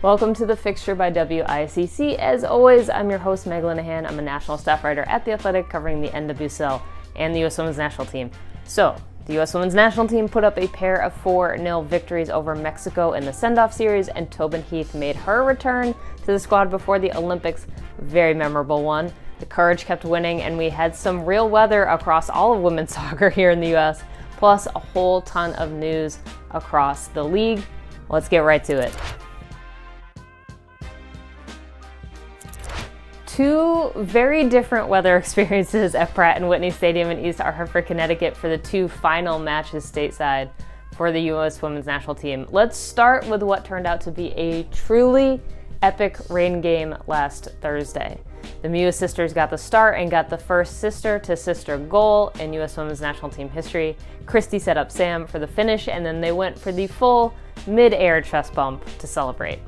Welcome to the Fixture by WICC. As always, I'm your host, Meg Linehan. I'm a national staff writer at The Athletic covering the NWSL and the U.S. Women's National Team. So, the U.S. Women's National Team put up a pair of 4-0 victories over Mexico in the send-off series, and Tobin Heath made her return to the squad before the Olympics. Very memorable one. The Courage kept winning, and we had some real weather across all of women's soccer here in the U.S., plus a whole ton of news across the league. Let's get right to it. Two very different weather experiences at Pratt & Whitney Stadium in East Hartford, Connecticut for the two final matches stateside for the U.S. Women's National Team. Let's start with what turned out to be a truly epic rain game last Thursday. The Mewis sisters got the start and got the first sister-to-sister goal in U.S. Women's National Team history. Christy set up Sam for the finish, and then they went for the full mid-air chest bump to celebrate.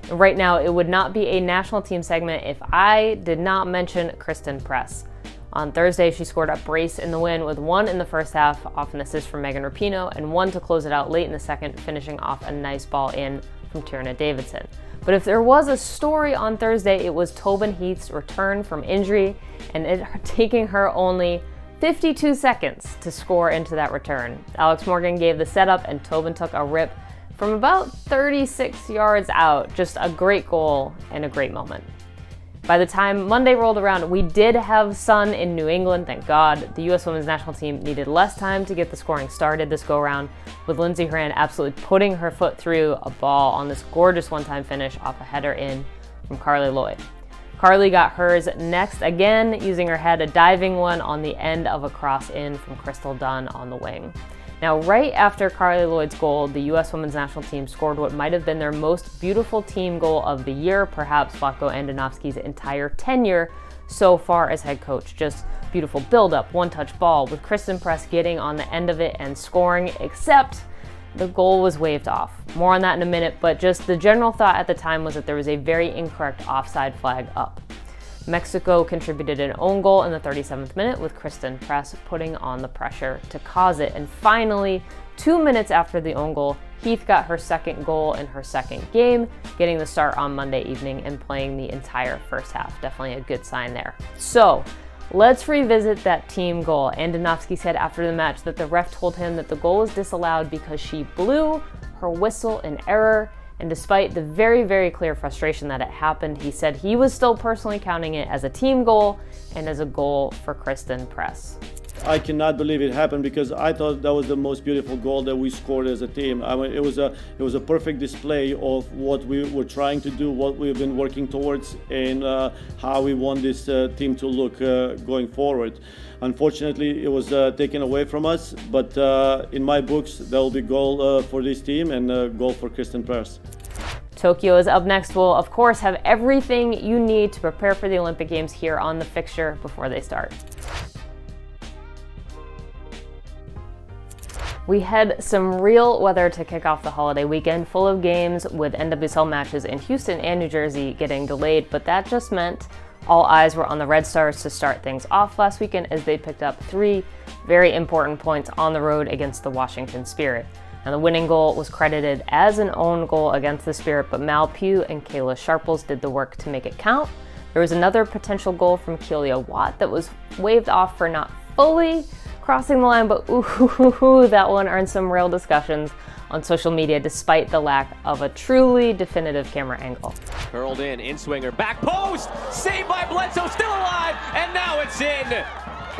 Right now, it would not be a national team segment if I did not mention Kristen Press. On Thursday, she scored a brace in the win with one in the first half off an assist from Megan Rapinoe and one to close it out late in the second, finishing off a nice ball in from Tierna Davidson. But if there was a story on Thursday, it was Tobin Heath's return from injury and it taking her only 52 seconds to score into that return. Alex Morgan gave the setup and Tobin took a rip from about 36 yards out. Just a great goal and a great moment. By the time Monday rolled around, we did have sun in New England, thank God. The U.S. Women's National Team needed less time to get the scoring started this go-around, with Lindsey Horan absolutely putting her foot through a ball on this gorgeous one-time finish off a header in from Carly Lloyd. Carly got hers next again, using her head, a diving one on the end of a cross in from Crystal Dunn on the wing. Now, right after Carly Lloyd's goal, the U.S. Women's National Team scored what might have been their most beautiful team goal of the year, perhaps Vlatko Andonovski's entire tenure so far as head coach. Just beautiful build-up, one-touch ball, with Kristen Press getting on the end of it and scoring, except the goal was waved off. More on that in a minute, but just the general thought at the time was that there was a very incorrect offside flag up. Mexico contributed an own goal in the 37th minute, with Kristen Press putting on the pressure to cause it. And finally, 2 minutes after the own goal, Heath got her second goal in her second game, getting the start on Monday evening and playing the entire first half. Definitely a good sign there. So, let's revisit that team goal. Andonovski said after the match that the ref told him that the goal was disallowed because she blew her whistle in error. And despite the very, very clear frustration that it happened, he said he was still personally counting it as a team goal and as a goal for Kristen Press. I cannot believe it happened because I thought that was the most beautiful goal that we scored as a team. I mean, it was a perfect display of what we were trying to do, what we've been working towards, and how we want this team to look going forward. Unfortunately, it was taken away from us, but in my books, there will be goal for this team and a goal for Kristen Press. Tokyo is up next. We'll, of course, have everything you need to prepare for the Olympic Games here on the Fixture before they start. We had some real weather to kick off the holiday weekend, full of games with NWSL matches in Houston and New Jersey getting delayed, but that just meant all eyes were on the Red Stars to start things off last weekend as they picked up 3 very important points on the road against the Washington Spirit. Now, the winning goal was credited as an own goal against the Spirit, but Mal Pugh and Kayla Sharples did the work to make it count. There was another potential goal from Kealia Watt that was waved off for not fully crossing the line, but that one earned some real discussions on social media despite the lack of a truly definitive camera angle. Hurled in swinger, back post, saved by Bledsoe, still alive, and now it's in.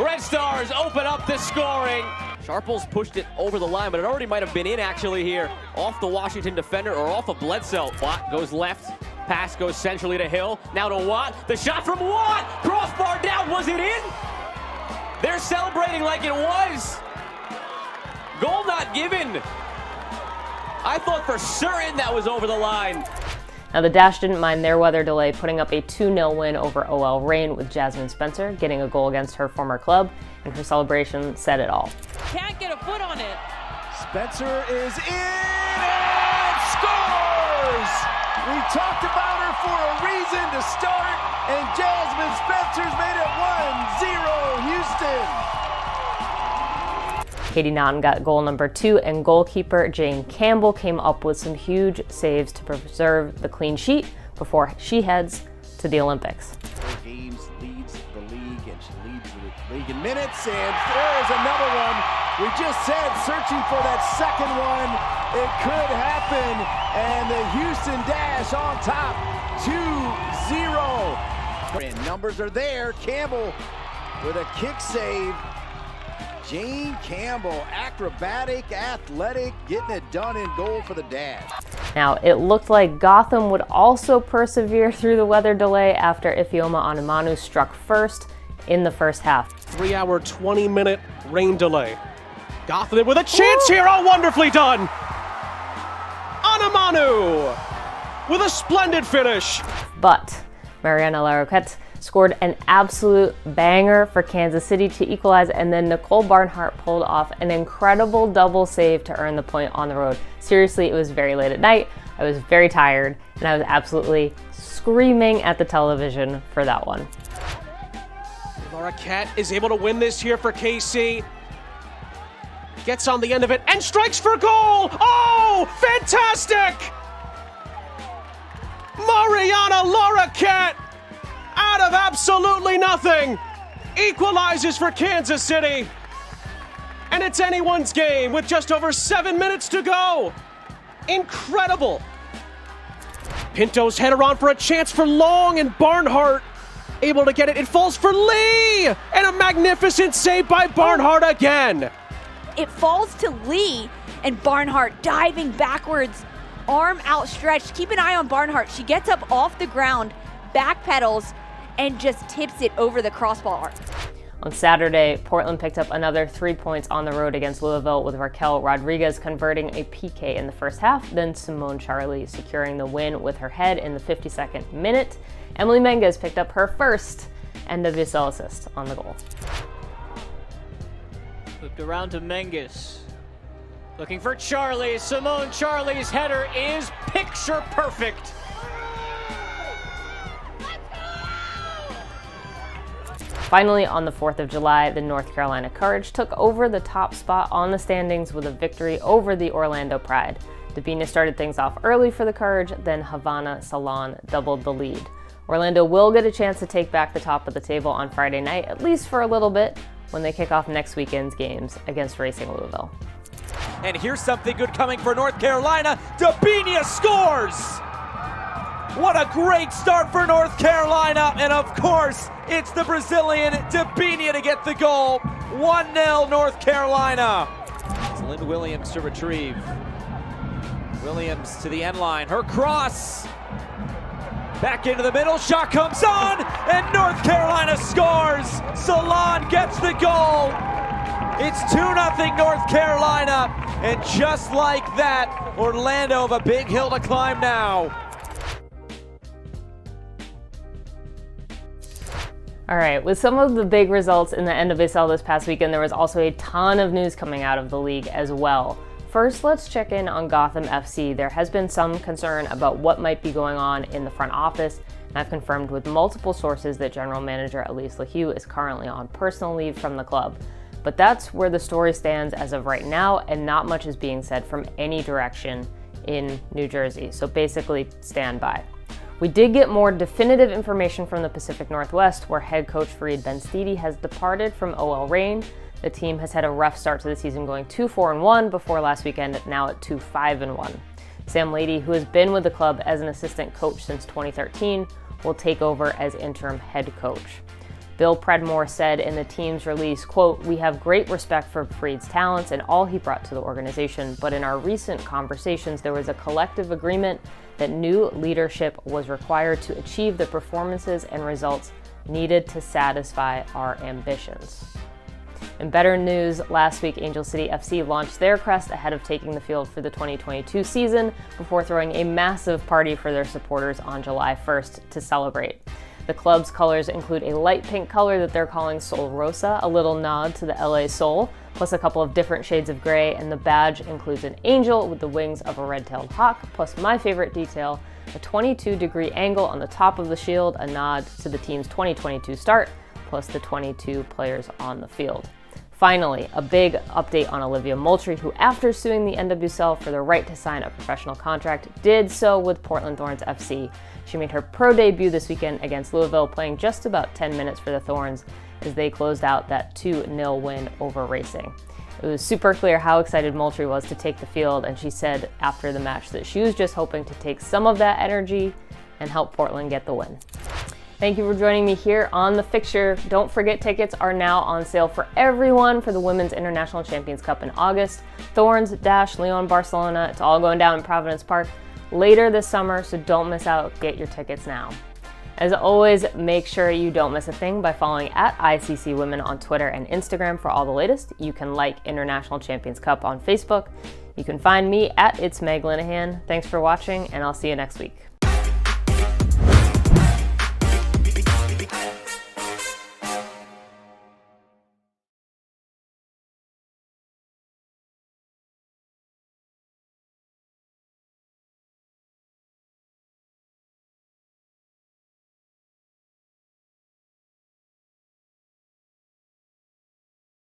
Red Stars open up the scoring. Sharples pushed it over the line, but it already might have been in actually here, off the Washington defender or off of Bledsoe. Watt goes left, pass goes centrally to Hill, now to Watt, the shot from Watt, crossbar down, was it in? They're celebrating like it was. Goal not given. I thought for certain that was over the line. Now, the Dash didn't mind their weather delay, putting up a 2-0 win over OL Reign, with Jasmine Spencer getting a goal against her former club, and her celebration said it all. Can't get a foot on it. Spencer is in and scores! We talked about her for a reason to start, and Jasmine Spencer's made it 1-0 Houston. Katie Naughton got goal number 2, and goalkeeper Jane Campbell came up with some huge saves to preserve the clean sheet before she heads to the Olympics. 4 games leads the league, and she leads the league in minutes, and there is another one. We just said, searching for that second one. It could happen, and the Houston Dash on top, 2-0. And numbers are there. Campbell with a kick save. Jane Campbell, acrobatic, athletic, getting it done in goal for the Dash. Now, it looked like Gotham would also persevere through the weather delay after Ifeoma Onumonu struck first in the first half. 3-hour, 20-minute rain delay. Gotham with a chance here. Oh, wonderfully done. Onumonu with a splendid finish. But Mariana Larroquette scored an absolute banger for Kansas City to equalize, and then Nicole Barnhart pulled off an incredible double save to earn the point on the road. Seriously, it was very late at night. I was very tired, and I was absolutely screaming at the television for that one. Larroquette is able to win this here for KC. Gets on the end of it and strikes for goal. Oh, fantastic! Mariana Larroquette, out of absolutely nothing, equalizes for Kansas City. And it's anyone's game with just over 7 minutes to go. Incredible. Pinto's header on for a chance for Long, and Barnhart able to get it. It falls for Lee, and a magnificent save by Barnhart again. It falls to Lee, and Barnhart diving backwards, arm outstretched. Keep an eye on Barnhart. She gets up off the ground, backpedals, and just tips it over the crossbar. On Saturday, Portland picked up another 3 points on the road against Louisville, with Raquel Rodriguez converting a PK in the first half, then Simone Charlie securing the win with her head in the 52nd minute. Emily Menges picked up her first NWSL assist on the goal. Flipped around to Menges. Looking for Charlie. Simone Charlie's header is picture perfect. Finally, on the 4th of July, the North Carolina Courage took over the top spot on the standings with a victory over the Orlando Pride. Debina started things off early for the Courage, then Havana Salon doubled the lead. Orlando will get a chance to take back the top of the table on Friday night, at least for a little bit, when they kick off next weekend's games against Racing Louisville. And here's something good coming for North Carolina. Debina scores! What a great start for North Carolina, and of course, it's the Brazilian Debina to get the goal. 1-0 North Carolina. It's Lynn Williams to retrieve. Williams to the end line, her cross. Back into the middle, shot comes on, and North Carolina scores. Salon gets the goal. It's 2-0 North Carolina, and just like that, Orlando have a big hill to climb now. All right, with some of the big results in the NWSL this past weekend, there was also a ton of news coming out of the league as well. First, let's check in on Gotham FC. There has been some concern about what might be going on in the front office, and I've confirmed with multiple sources that General Manager Elise LaHue is currently on personal leave from the club. But that's where the story stands as of right now, and not much is being said from any direction in New Jersey. So basically, stand by. We did get more definitive information from the Pacific Northwest, where head coach Fareed Benstiti has departed from OL Reign. The team has had a rough start to the season, going 2-4-1 before last weekend, now at 2-5-1. Sam Lady, who has been with the club as an assistant coach since 2013, will take over as interim head coach. Bill Predmore said in the team's release, quote, "We have great respect for Fareed's talents and all he brought to the organization, but in our recent conversations, there was a collective agreement that new leadership was required to achieve the performances and results needed to satisfy our ambitions." In better news, last week Angel City FC launched their crest ahead of taking the field for the 2022 season before throwing a massive party for their supporters on July 1st to celebrate. The club's colors include a light pink color that they're calling Sol Rosa, a little nod to the LA Soul, plus a couple of different shades of gray, and the badge includes an angel with the wings of a red-tailed hawk, plus my favorite detail, a 22-degree angle on the top of the shield, a nod to the team's 2022 start, plus the 22 players on the field. Finally, a big update on Olivia Moultrie, who after suing the NWSL for the right to sign a professional contract, did so with Portland Thorns FC. She made her pro debut this weekend against Louisville, playing just about 10 minutes for the Thorns as they closed out that 2-0 win over Racing. It was super clear how excited Moultrie was to take the field, and she said after the match that she was just hoping to take some of that energy and help Portland get the win. Thank you for joining me here on The Fixture. Don't forget, tickets are now on sale for everyone for the Women's International Champions Cup in August. Thorns-Lyon Barcelona. It's all going down in Providence Park later this summer, so don't miss out. Get your tickets now. As always, make sure you don't miss a thing by following @ICC Women on Twitter and Instagram for all the latest. You can like International Champions Cup on Facebook. You can find me @It's Meg Linehan. Thanks for watching, and I'll see you next week.